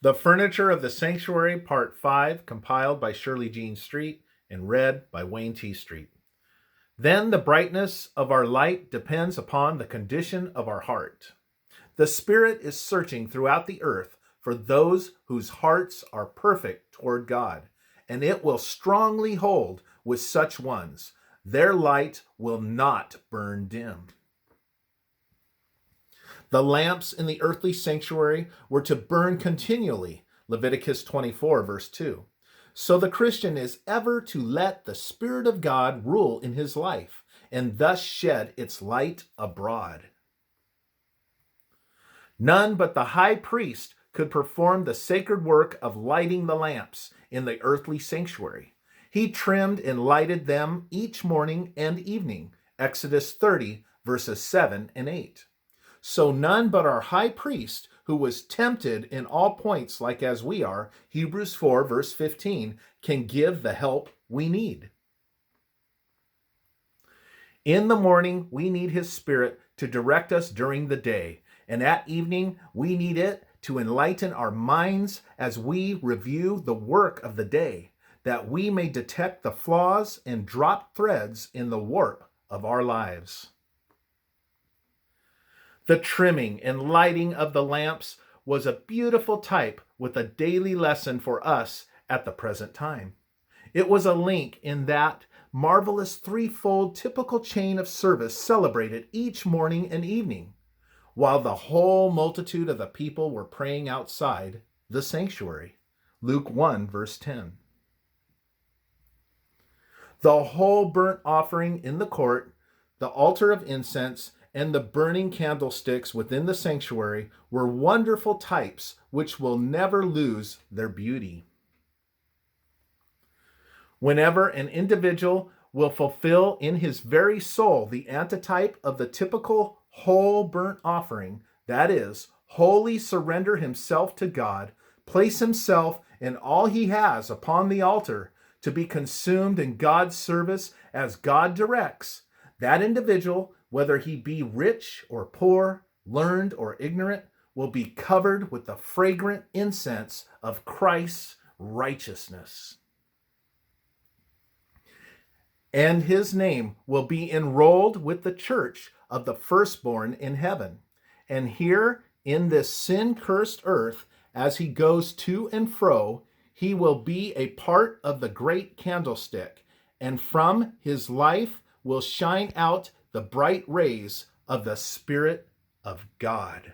The Furniture of the Sanctuary, Part 5, compiled by Shirley Jean Street and read by Wayne T. Street. Then the brightness of our light depends upon the condition of our heart. The Spirit is searching throughout the earth for those whose hearts are perfect toward God, and it will strongly hold with such ones. Their light will not burn dim. The lamps in the earthly sanctuary were to burn continually, Leviticus 24, verse 2. So the Christian is ever to let the Spirit of God rule in his life, and thus shed its light abroad. None but the high priest could perform the sacred work of lighting the lamps in the earthly sanctuary. He trimmed and lighted them each morning and evening, Exodus 30, verses 7 and 8. So none but our high priest, who was tempted in all points like as we are, Hebrews 4, verse 15, can give the help we need. In the morning, we need his Spirit to direct us during the day, and at evening, we need it to enlighten our minds as we review the work of the day, that we may detect the flaws and drop threads in the warp of our lives. The trimming and lighting of the lamps was a beautiful type with a daily lesson for us at the present time. It was a link in that marvelous threefold typical chain of service celebrated each morning and evening, while the whole multitude of the people were praying outside the sanctuary. Luke 1, verse 10. The whole burnt offering in the court, the altar of incense, and the burning candlesticks within the sanctuary were wonderful types which will never lose their beauty. Whenever an individual will fulfill in his very soul the antitype of the typical whole burnt offering, that is, wholly surrender himself to God, place himself and all he has upon the altar to be consumed in God's service as God directs, that individual, whether he be rich or poor, learned or ignorant, will be covered with the fragrant incense of Christ's righteousness. And his name will be enrolled with the church of the firstborn in heaven. And here in this sin-cursed earth, as he goes to and fro, he will be a part of the great candlestick, and from his life will shine out the bright rays of the Spirit of God.